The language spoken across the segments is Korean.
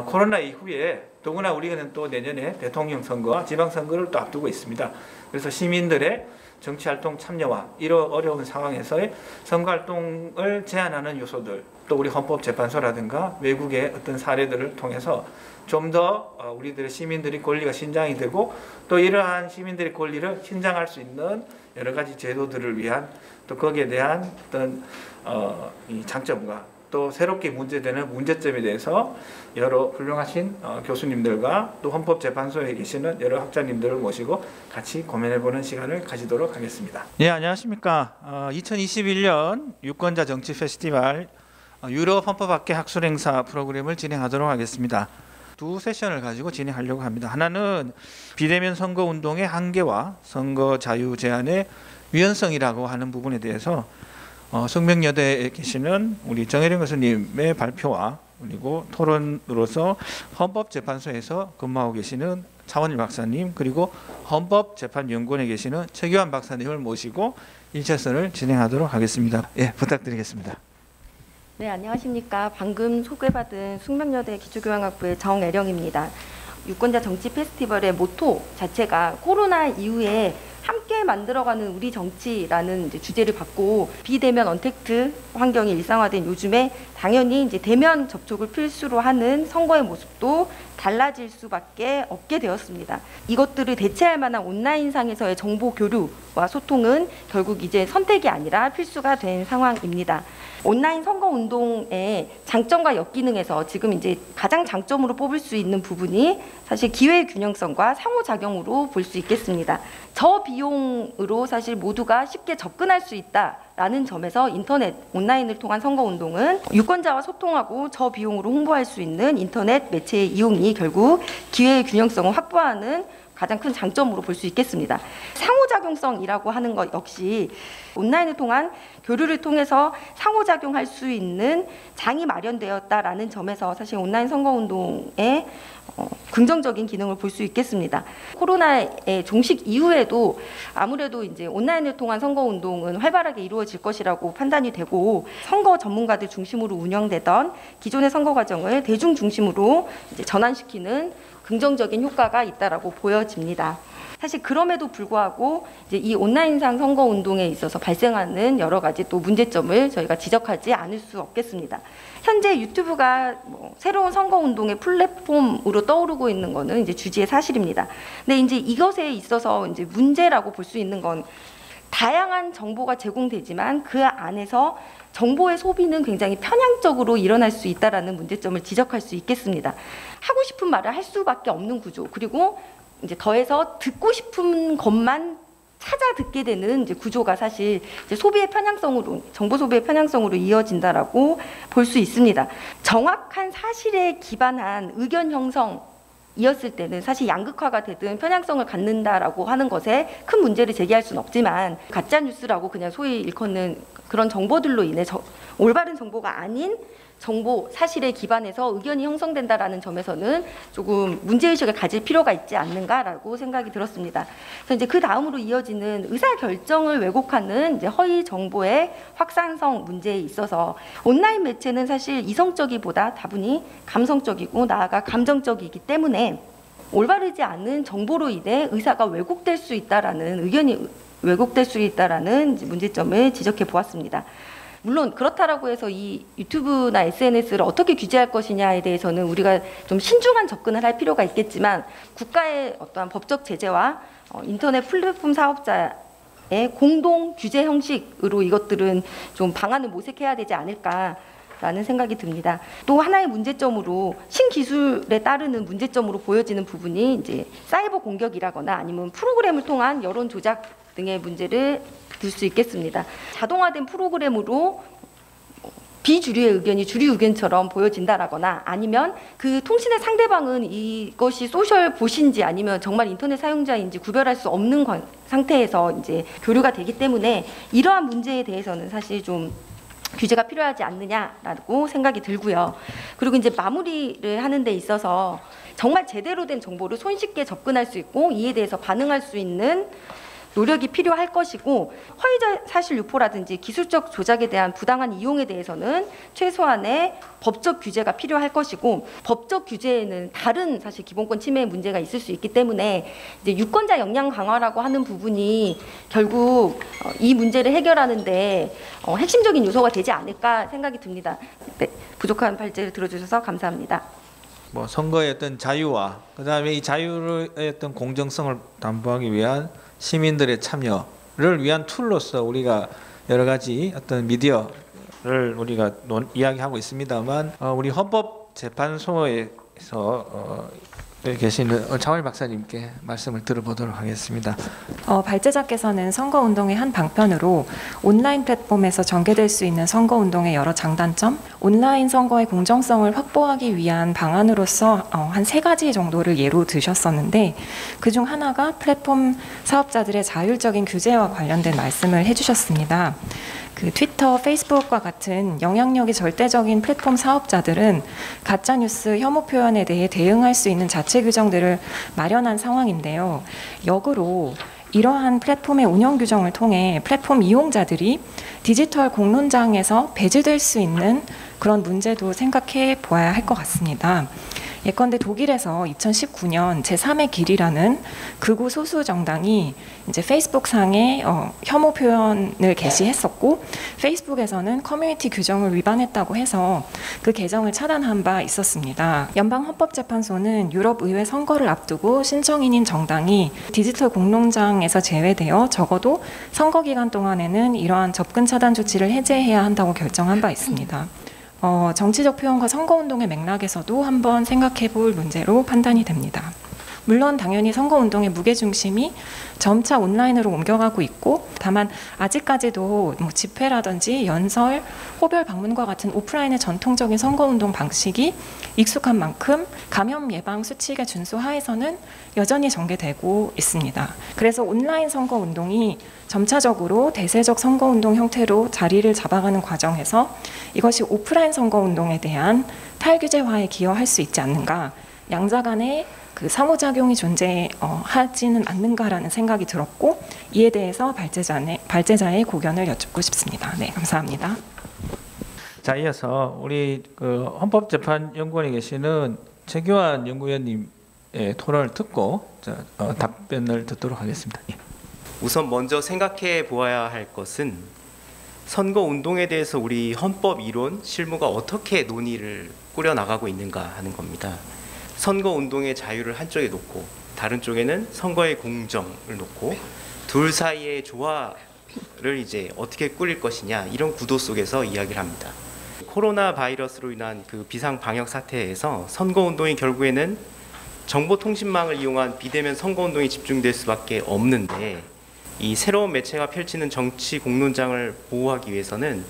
코로나 이후에 더구나 우리는 또 내년에 대통령 선거와 지방선거를 또 앞두고 있습니다. 그래서 시민들의 정치활동 참여와 이런 어려운 상황에서의 선거활동을 제한하는 요소들, 또 우리 헌법재판소라든가 외국의 어떤 사례들을 통해서 좀 더 우리들의 시민들의 권리가 신장이 되고 또 이러한 시민들의 권리를 신장할 수 있는 여러 가지 제도들을 위한 또 거기에 대한 어떤 이 장점과 또 새롭게 문제되는 문제점에 대해서 여러 훌륭하신 교수님들과 또 헌법재판소에 계시는 여러 학자님들을 모시고 같이 고민해보는 시간을 가지도록 하겠습니다. 네, 안녕하십니까. 2021년 유권자 정치 페스티벌 유럽 헌법학계 학술행사 프로그램을 진행하도록 하겠습니다. 두 세션을 가지고 진행하려고 합니다. 하나는 비대면 선거운동의 한계와 선거 자유 제한의 위헌성이라고 하는 부분에 대해서 숙명여대에 계시는 우리 정혜령 교수님의 발표와 그리고 토론으로서 헌법재판소에서 근무하고 계시는 차원일 박사님 그리고 헌법재판연구원에 계시는 최규환 박사님을 모시고 1차선을 진행하도록 하겠습니다. 예, 부탁드리겠습니다. 네, 안녕하십니까. 방금 소개받은 숙명여대 기초교양학부의 정애령입니다. 유권자 정치 페스티벌의 모토 자체가 코로나 이후에 함께 만들어가는 우리 정치라는 이제 주제를 받고 비대면 언택트 환경이 일상화된 요즘에 당연히 이제 대면 접촉을 필수로 하는 선거의 모습도 달라질 수밖에 없게 되었습니다. 이것들을 대체할 만한 온라인상에서의 정보 교류와 소통은 결국 이제 선택이 아니라 필수가 된 상황입니다. 온라인 선거 운동의 장점과 역기능에서 지금 이제 가장 장점으로 뽑을 수 있는 부분이 사실 기회의 균형성과 상호작용으로 볼 수 있겠습니다. 저비용으로 사실 모두가 쉽게 접근할 수 있다라는 점에서 인터넷, 온라인을 통한 선거 운동은 유권자와 소통하고 저비용으로 홍보할 수 있는 인터넷 매체의 이용이 결국 기회의 균형성을 확보하는 가장 큰 장점으로 볼 수 있겠습니다. 상호작용성이라고 하는 것 역시 온라인을 통한 교류를 통해서 상호작용할 수 있는 장이 마련되었다라는 점에서 사실 온라인 선거운동의 긍정적인 기능을 볼 수 있겠습니다. 코로나의 종식 이후에도 아무래도 이제 온라인을 통한 선거운동은 활발하게 이루어질 것이라고 판단이 되고 선거 전문가들 중심으로 운영되던 기존의 선거 과정을 대중 중심으로 이제 전환시키는 긍정적인 효과가 있다라고 보여집니다. 사실 그럼에도 불구하고 이제 이 온라인상 선거 운동에 있어서 발생하는 여러 가지 또 문제점을 저희가 지적하지 않을 수 없겠습니다. 현재 유튜브가 새로운 선거 운동의 플랫폼으로 떠오르고 있는 것은 이제 주지의 사실입니다. 근데 이제 이것에 있어서 이제 문제라고 볼 수 있는 건 다양한 정보가 제공되지만 그 안에서 정보의 소비는 굉장히 편향적으로 일어날 수 있다라는 문제점을 지적할 수 있겠습니다. 하고 싶은 말을 할 수밖에 없는 구조, 그리고 이제 더해서 듣고 싶은 것만 찾아 듣게 되는 이제 구조가 사실 이제 소비의 편향성으로, 정보 소비의 편향성으로 이어진다라고 볼 수 있습니다. 정확한 사실에 기반한 의견 형성이었을 때는 사실 양극화가 되든 편향성을 갖는다라고 하는 것에 큰 문제를 제기할 수는 없지만 가짜 뉴스라고 그냥 소위 일컫는 그런 정보들로 인해 올바른 정보가 아닌 정보, 사실에 기반해서 의견이 형성된다라는 점에서는 조금 문제의식을 가질 필요가 있지 않는가라고 생각이 들었습니다. 그래서 이제 그 다음으로 이어지는 의사결정을 왜곡하는 이제 허위 정보의 확산성 문제에 있어서 온라인 매체는 사실 이성적이보다 다분히 감성적이고 나아가 감정적이기 때문에 올바르지 않은 정보로 인해 의사가 왜곡될 수 있다라는 의견이 왜곡될 수 있다라는 문제점을 지적해 보았습니다. 물론 그렇다라고 해서 이 유튜브나 SNS를 어떻게 규제할 것이냐에 대해서는 우리가 좀 신중한 접근을 할 필요가 있겠지만 국가의 어떠한 법적 제재와 인터넷 플랫폼 사업자의 공동 규제 형식으로 이것들은 좀 방안을 모색해야 되지 않을까라는 생각이 듭니다. 또 하나의 문제점으로 신기술에 따르는 문제점으로 보여지는 부분이 이제 사이버 공격이라거나 아니면 프로그램을 통한 여론 조작 등의 문제를 들 수 있겠습니다. 자동화된 프로그램으로 비주류의 의견이 주류 의견처럼 보여진다라거나 아니면 그 통신의 상대방은 이것이 소셜 봇인지 아니면 정말 인터넷 사용자인지 구별할 수 없는 상태에서 이제 교류가 되기 때문에 이러한 문제에 대해서는 사실 좀 규제가 필요하지 않느냐라고 생각이 들고요. 그리고 이제 마무리를 하는 데 있어서 정말 제대로 된 정보를 손쉽게 접근할 수 있고 이에 대해서 반응할 수 있는 노력이 필요할 것이고 허위 사실 유포라든지 기술적 조작에 대한 부당한 이용에 대해서는 최소한의 법적 규제가 필요할 것이고 법적 규제에는 다른 사실 기본권 침해 문제가 있을 수 있기 때문에 이제 유권자 역량 강화라고 하는 부분이 결국 이 문제를 해결하는데 핵심적인 요소가 되지 않을까 생각이 듭니다. 네, 부족한 발제를 들어주셔서 감사합니다. 뭐 선거의 어떤 자유와 그다음에 이 자유의 어떤 공정성을 담보하기 위한 시민들의 참여를 위한 툴로서 우리가 여러 가지 어떤 미디어를 우리가 이야기하고 있습니다만 우리 헌법재판소에서 계시는 장월 박사님께 말씀을 들어보도록 하겠습니다. 발제자께서는 선거운동의 한 방편으로 온라인 플랫폼에서 전개될 수 있는 선거운동의 여러 장단점, 온라인 선거의 공정성을 확보하기 위한 방안으로서 한 3가지 정도를 예로 드셨었는데 그중 하나가 플랫폼 사업자들의 자율적인 규제와 관련된 말씀을 해주셨습니다. 그 트위터, 페이스북과 같은 영향력이 절대적인 플랫폼 사업자들은 가짜뉴스, 혐오 표현에 대해 대응할 수 있는 자체 규정들을 마련한 상황인데요. 역으로 이러한 플랫폼의 운영 규정을 통해 플랫폼 이용자들이 디지털 공론장에서 배제될 수 있는 그런 문제도 생각해 보아야 할 것 같습니다. 예컨대 독일에서 2019년 제3의 길이라는 극우 소수 정당이 이제 페이스북 상에 혐오 표현을 게시했었고 페이스북에서는 커뮤니티 규정을 위반했다고 해서 그 계정을 차단한 바 있었습니다. 연방헌법재판소는 유럽의회 선거를 앞두고 신청인인 정당이 디지털 공론장에서 제외되어 적어도 선거 기간 동안에는 이러한 접근 차단 조치를 해제해야 한다고 결정한 바 있습니다. 정치적 표현과 선거운동의 맥락에서도 한번 생각해 볼 문제로 판단이 됩니다. 물론 당연히 선거운동의 무게중심이 점차 온라인으로 옮겨가고 있고 다만 아직까지도 뭐 집회라든지 연설, 호별 방문과 같은 오프라인의 전통적인 선거운동 방식이 익숙한 만큼 감염 예방 수칙의 준수 하에서는 여전히 전개되고 있습니다. 그래서 온라인 선거운동이 점차적으로 대세적 선거운동 형태로 자리를 잡아가는 과정에서 이것이 오프라인 선거운동에 대한 탈규제화에 기여할 수 있지 않는가, 양자 간의 그 상호작용이 존재하지는 않는가라는 생각이 들었고 이에 대해서 발제자의 고견을 여쭙고 싶습니다. 네, 감사합니다. 자, 이어서 우리 그 헌법재판연구원에 계시는 최규환 연구위원님의 토론을 듣고 답변을 듣도록 하겠습니다. 예. 우선 먼저 생각해 보아야 할 것은 선거운동에 대해서 우리 헌법 이론, 실무가 어떻게 논의를 꾸려나가고 있는가 하는 겁니다. 선거운동의 자유를 한쪽에 놓고 다른 쪽에는 선거의 공정을 놓고 둘 사이의 조화를 이제 어떻게 꾸릴 것이냐, 이런 구도 속에서 이야기를 합니다. 코로나 바이러스로 인한 그 비상 방역 사태에서 선거운동이 결국에는 정보통신망을 이용한 비대면 선거운동이 집중될 수밖에 없는데, 이 새로운 매체가 펼치는 정치 공론장을 보호하기 위해서는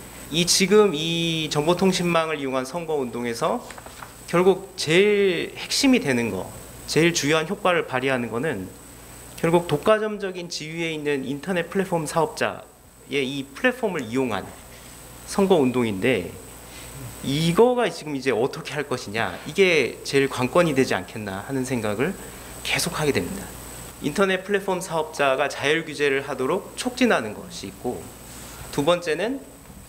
지금 이 정보통신망을 이용한 선거운동에서 결국 제일 핵심이 되는 거, 제일 주요한 효과를 발휘하는 거는 결국 독과점적인 지위에 있는 인터넷 플랫폼 사업자의 이 플랫폼을 이용한 선거운동인데, 이거가 지금 이제 어떻게 할 것이냐, 이게 제일 관건이 되지 않겠나 하는 생각을 계속하게 됩니다. 인터넷 플랫폼 사업자가 자율 규제를 하도록 촉진하는 것이 있고, 두 번째는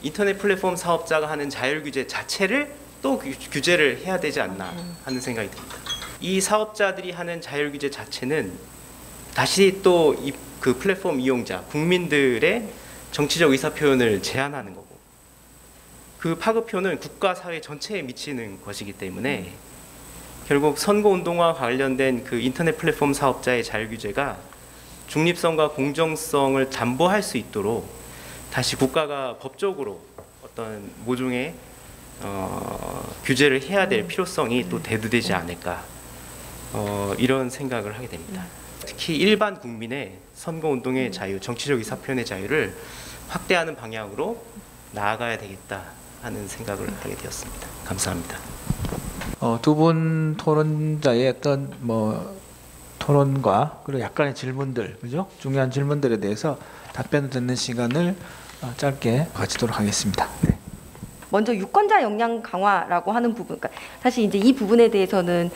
인터넷 플랫폼 사업자가 하는 자율 규제 자체를 또 규제를 해야 되지 않나 하는 생각이 듭니다. 이 사업자들이 하는 자율 규제 자체는 다시 또 그 플랫폼 이용자, 국민들의 정치적 의사 표현을 제한하는 거고, 그 파급효는 국가 사회 전체에 미치는 것이기 때문에 결국 선거운동과 관련된 그 인터넷 플랫폼 사업자의 자율 규제가 중립성과 공정성을 담보할 수 있도록 다시 국가가 법적으로 어떤 모종의 규제를 해야 될 필요성이 또 대두되지 않을까, 이런 생각을 하게 됩니다. 특히 일반 국민의 선거운동의 자유, 정치적 의사표현의 자유를 확대하는 방향으로 나아가야 되겠다 하는 생각을 하게 되었습니다. 감사합니다. 두 분 토론자의 어떤 토론과 그리고 약간의 질문들, 그죠? 중요한 질문들에 대해서 답변을 듣는 시간을 짧게 가지도록 하겠습니다. 네. 먼저 유권자 역량 강화라고 하는 부분, 그러니까 사실 이제 이 부분에 대해서는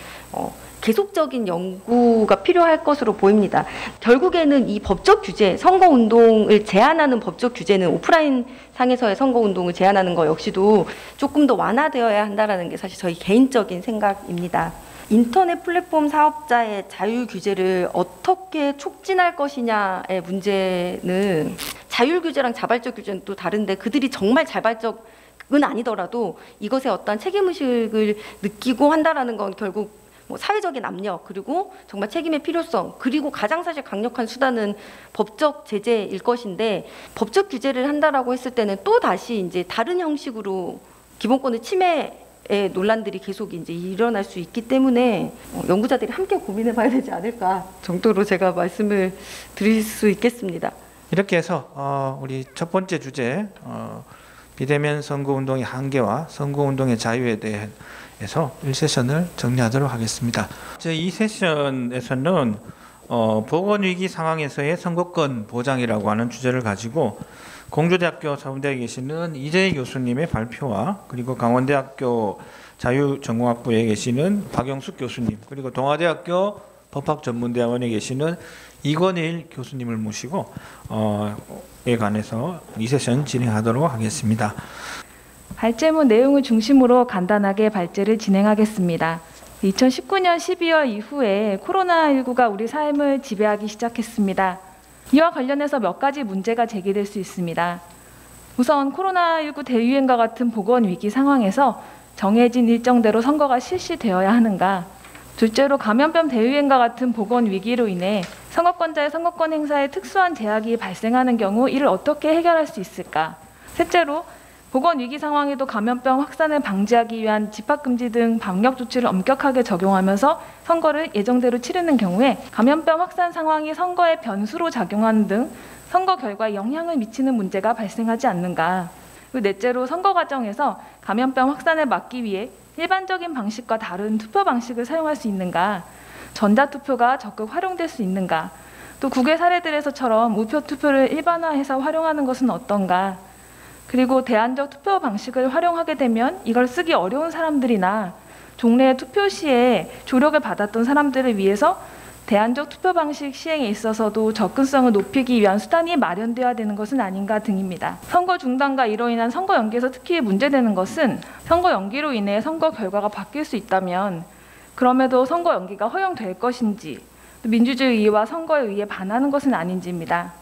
계속적인 연구가 필요할 것으로 보입니다. 결국에는 이 법적 규제, 선거운동을 제한하는 법적 규제는 오프라인 상에서의 선거운동을 제한하는 것 역시도 조금 더 완화되어야 한다는 게 사실 저희 개인적인 생각입니다. 인터넷 플랫폼 사업자의 자율 규제를 어떻게 촉진할 것이냐의 문제는 자율 규제랑 자발적 규제는 또 다른데 그들이 정말 자발적은 아니더라도 이것에 어떠한 책임의식을 느끼고 한다라는 건 결국 뭐 사회적인 압력 그리고 정말 책임의 필요성 그리고 가장 사실 강력한 수단은 법적 제재일 것인데 법적 규제를 한다라고 했을 때는 또 다시 이제 다른 형식으로 기본권의 침해의 논란들이 계속 이제 일어날 수 있기 때문에 연구자들이 함께 고민해봐야 되지 않을까 정도로 제가 말씀을 드릴 수 있겠습니다. 이렇게 해서 우리 첫 번째 주제 비대면 선거운동의 한계와 선거운동의 자유에 대해서 1세션을 정리하도록 하겠습니다. 이 세션에서는 보건위기 상황에서의 선거권 보장이라고 하는 주제를 가지고 공주대학교 사범대에 계시는 이재희 교수님의 발표와 그리고 강원대학교 자유전공학부에 계시는 박영숙 교수님 그리고 동아대학교 법학전문대학원에 계시는 이권일 교수님을 모시고 에 관해서 이 세션 진행하도록 하겠습니다. 발제문 내용을 중심으로 간단하게 발제를 진행하겠습니다. 2019년 12월 이후에 코로나19가 우리 삶을 지배하기 시작했습니다. 이와 관련해서 몇 가지 문제가 제기될 수 있습니다. 우선 코로나19 대유행과 같은 보건위기 상황에서 정해진 일정대로 선거가 실시되어야 하는가? 둘째로 감염병 대유행과 같은 보건위기로 인해 선거권자의 선거권 행사에 특수한 제약이 발생하는 경우 이를 어떻게 해결할 수 있을까? 셋째로 보건위기 상황에도 감염병 확산을 방지하기 위한 집합금지 등 방역 조치를 엄격하게 적용하면서 선거를 예정대로 치르는 경우에 감염병 확산 상황이 선거의 변수로 작용하는 등 선거 결과에 영향을 미치는 문제가 발생하지 않는가. 그리고 넷째로 선거 과정에서 감염병 확산을 막기 위해 일반적인 방식과 다른 투표 방식을 사용할 수 있는가. 전자투표가 적극 활용될 수 있는가. 또 국외 사례들에서처럼 우표 투표를 일반화해서 활용하는 것은 어떤가. 그리고 대안적 투표 방식을 활용하게 되면 이걸 쓰기 어려운 사람들이나 종래 투표 시에 조력을 받았던 사람들을 위해서 대안적 투표 방식 시행에 있어서도 접근성을 높이기 위한 수단이 마련되어야 되는 것은 아닌가 등입니다. 선거 중단과 이로 인한 선거 연기에서 특히 문제되는 것은 선거 연기로 인해 선거 결과가 바뀔 수 있다면 그럼에도 선거 연기가 허용될 것인지 민주주의와 선거에 의해 반하는 것은 아닌지입니다.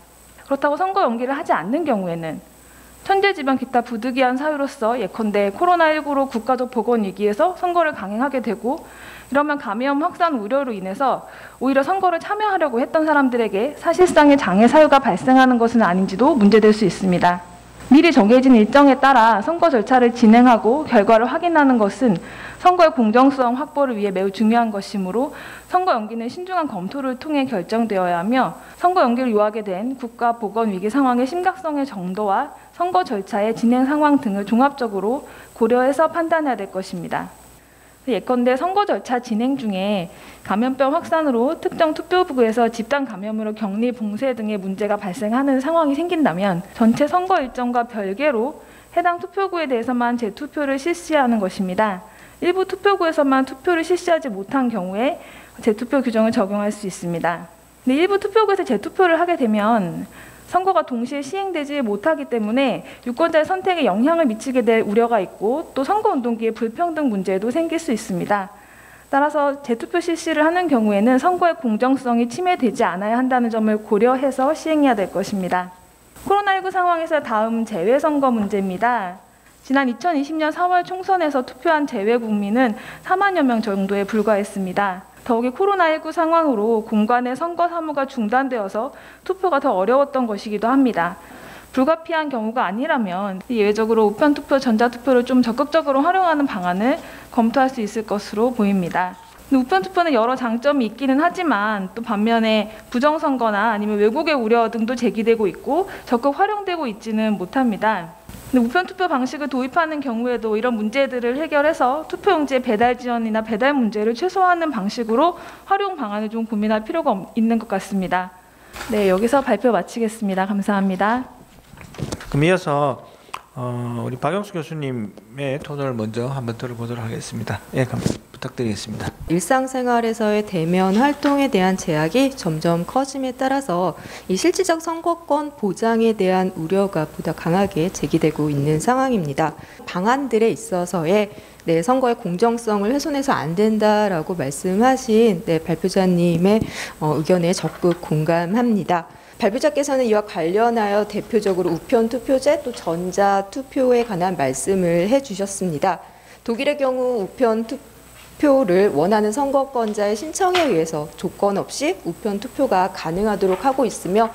그렇다고 선거 연기를 하지 않는 경우에는 천재지변 기타 부득이한 사유로서 예컨대 코로나19로 국가적 보건위기에서 선거를 강행하게 되고 이러면 감염 확산 우려로 인해서 오히려 선거를 참여하려고 했던 사람들에게 사실상의 장애 사유가 발생하는 것은 아닌지도 문제될 수 있습니다. 미리 정해진 일정에 따라 선거 절차를 진행하고 결과를 확인하는 것은 선거의 공정성 확보를 위해 매우 중요한 것이므로 선거 연기는 신중한 검토를 통해 결정되어야 하며 선거 연기를 요하게 된 국가 보건위기 상황의 심각성의 정도와 선거 절차의 진행 상황 등을 종합적으로 고려해서 판단해야 될 것입니다. 예컨대 선거 절차 진행 중에 감염병 확산으로 특정 투표구에서 집단 감염으로 격리 봉쇄 등의 문제가 발생하는 상황이 생긴다면 전체 선거 일정과 별개로 해당 투표구에 대해서만 재투표를 실시하는 것입니다. 일부 투표구에서만 투표를 실시하지 못한 경우에 재투표 규정을 적용할 수 있습니다. 근데 일부 투표구에서 재투표를 하게 되면 선거가 동시에 시행되지 못하기 때문에 유권자의 선택에 영향을 미치게 될 우려가 있고 또 선거운동기의 불평등 문제도 생길 수 있습니다. 따라서 재투표 실시를 하는 경우에는 선거의 공정성이 침해되지 않아야 한다는 점을 고려해서 시행해야 될 것입니다. 코로나19 상황에서 다음 재외선거 문제입니다. 지난 2020년 4월 총선에서 투표한 재외 국민은 4만여 명 정도에 불과했습니다. 더욱이 코로나19 상황으로 공관의 선거 사무가 중단되어서 투표가 더 어려웠던 것이기도 합니다. 불가피한 경우가 아니라면 예외적으로 우편투표, 전자투표를 좀 적극적으로 활용하는 방안을 검토할 수 있을 것으로 보입니다. 우편투표는 여러 장점이 있기는 하지만 또 반면에 부정선거나 아니면 왜곡의 우려 등도 제기되고 있고 적극 활용되고 있지는 못합니다. 우편투표 방식을 도입하는 경우에도 이런 문제들을 해결해서 투표용지의 배달 지연이나 배달 문제를 최소화하는 방식으로 활용 방안을 좀 고민할 필요가 있는 것 같습니다. 네, 여기서 발표 마치겠습니다. 감사합니다. 그럼 이어서 우리 박영수 교수님의 토론을 먼저 한번 들어보도록 하겠습니다. 예, 부탁드리겠습니다. 일상생활에서의 대면 활동에 대한 제약이 점점 커짐에 따라서 이 실질적 선거권 보장에 대한 우려가 보다 강하게 제기되고 있는 상황입니다. 방안들에 있어서의 선거의 공정성을 훼손해서 안 된다라고 말씀하신 발표자님의 의견에 적극 공감합니다. 발표자께서는 이와 관련하여 대표적으로 우편 투표제 또 전자 투표에 관한 말씀을 해주셨습니다. 독일의 경우 우편 투표를 원하는 선거권자의 신청에 의해서 조건 없이 우편 투표가 가능하도록 하고 있으며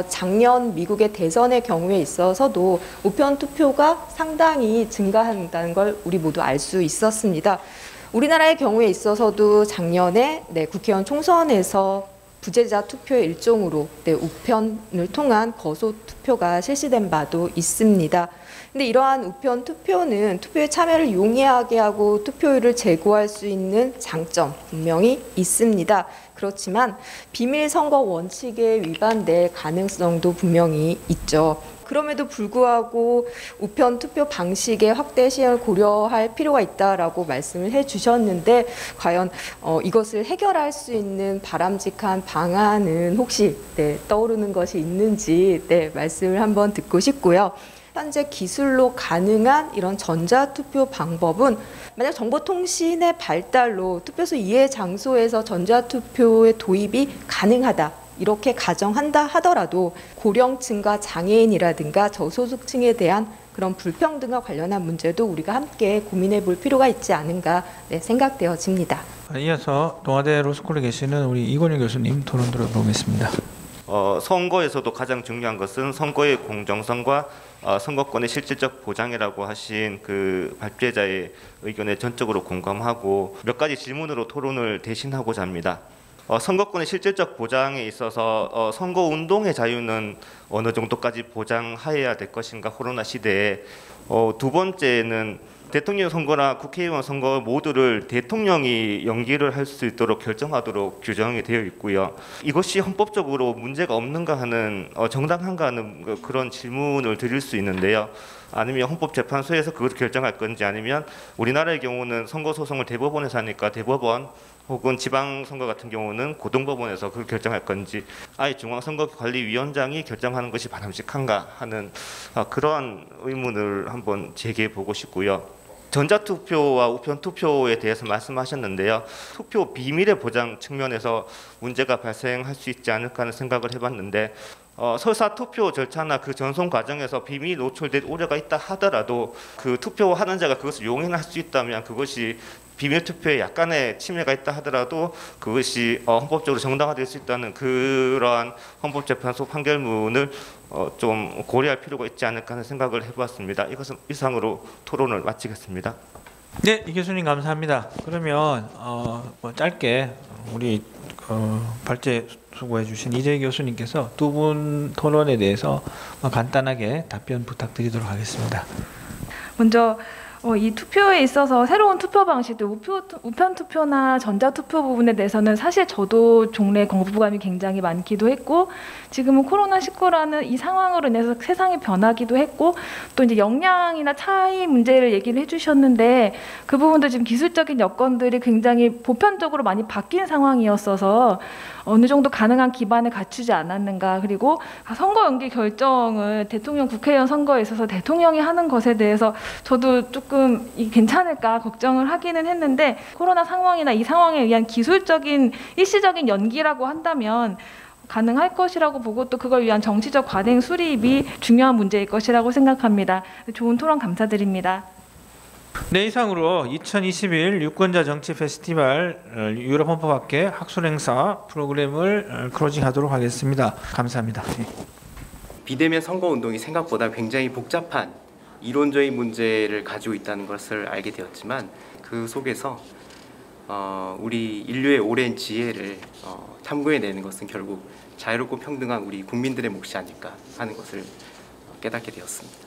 작년 미국의 대선의 경우에 있어서도 우편 투표가 상당히 증가한다는 걸 우리 모두 알 수 있었습니다. 우리나라의 경우에 있어서도 작년에 국회의원 총선에서 부재자 투표의 일종으로 우편을 통한 거소 투표가 실시된 바도 있습니다. 근데 이러한 우편 투표는 투표에 참여를 용이하게 하고 투표율을 제고할 수 있는 장점 분명히 있습니다. 그렇지만 비밀 선거 원칙에 위반될 가능성도 분명히 있죠. 그럼에도 불구하고 우편 투표 방식의 확대 시행을 고려할 필요가 있다라고 말씀을 해주셨는데 과연 이것을 해결할 수 있는 바람직한 방안은 혹시 떠오르는 것이 있는지 말씀을 한번 듣고 싶고요. 현재 기술로 가능한 이런 전자투표 방법은 만약 정보통신의 발달로 투표소 이외 장소에서 전자투표의 도입이 가능하다. 이렇게 가정한다 하더라도 고령층과 장애인이라든가 저소득층에 대한 그런 불평등과 관련한 문제도 우리가 함께 고민해 볼 필요가 있지 않은가 생각되어집니다. 이어서 동아대 로스쿨에 계시는 우리 이건영 교수님 토론 들어보겠습니다. 선거에서도 가장 중요한 것은 선거의 공정성과 선거권의 실질적 보장이라고 하신 그 발표자의 의견에 전적으로 공감하고 몇 가지 질문으로 토론을 대신하고자 합니다. 선거권의 실질적 보장에 있어서 선거운동의 자유는 어느 정도까지 보장하여야 될 것인가 코로나 시대에 두 번째는 대통령 선거나 국회의원 선거 모두를 대통령이 연기를 할 수 있도록 결정하도록 규정이 되어 있고요. 이것이 헌법적으로 문제가 없는가 하는 정당한가 하는 그런 질문을 드릴 수 있는데요. 아니면 헌법재판소에서 그걸 결정할 건지 아니면 우리나라의 경우는 선거소송을 대법원에서 하니까 대법원 혹은 지방선거 같은 경우는 고등법원에서 그걸 결정할 건지 아예 중앙선거관리위원장이 결정하는 것이 바람직한가 하는 그러한 의문을 한번 제기해 보고 싶고요. 전자투표와 우편투표에 대해서 말씀하셨는데요. 투표 비밀의 보장 측면에서 문제가 발생할 수 있지 않을까 하는 생각을 해봤는데 설사 투표 절차나 그 전송 과정에서 비밀이 노출될 우려가 있다 하더라도 그 투표하는 자가 그것을 용인할 수 있다면 그것이 비밀 투표에 약간의 침해가 있다 하더라도 그것이 헌법적으로 정당화될 수 있다는 그러한 헌법재판소 판결문을 좀 고려할 필요가 있지 않을까 하는 생각을 해보았습니다. 이것은 이상으로 토론을 마치겠습니다. 네, 이 교수님 감사합니다. 그러면 짧게 우리 발제 수고해 주신 이재희 교수님께서 두 분 토론에 대해서 간단하게 답변 부탁드리도록 하겠습니다. 먼저 이 투표에 있어서 새로운 투표 방식들, 우편 투표나 전자 투표 부분에 대해서는 사실 저도 종래 거부감이 굉장히 많기도 했고 지금은 코로나19라는 이 상황으로 인해서 세상이 변하기도 했고 또 이제 역량이나 차이 문제를 얘기를 해주셨는데 그 부분도 지금 기술적인 여건들이 굉장히 보편적으로 많이 바뀐 상황이었어서 어느 정도 가능한 기반을 갖추지 않았는가. 그리고 선거 연기 결정을 대통령 국회의원 선거에 있어서 대통령이 하는 것에 대해서 저도 조금 괜찮을까 걱정을 하기는 했는데 코로나 상황이나 이 상황에 의한 기술적인 일시적인 연기라고 한다면 가능할 것이라고 보고 또 그걸 위한 정치적 관행 수립이 중요한 문제일 것이라고 생각합니다. 좋은 토론 감사드립니다. 네, 이상으로 2021 유권자 정치 페스티벌 유럽 헌법학회 학술 행사 프로그램을 클로징하도록 하겠습니다. 감사합니다. 비대면 선거운동이 생각보다 굉장히 복잡한 이론적인 문제를 가지고 있다는 것을 알게 되었지만 그 속에서 우리 인류의 오랜 지혜를 탐구해내는 것은 결국 자유롭고 평등한 우리 국민들의 몫이 아닐까 하는 것을 깨닫게 되었습니다.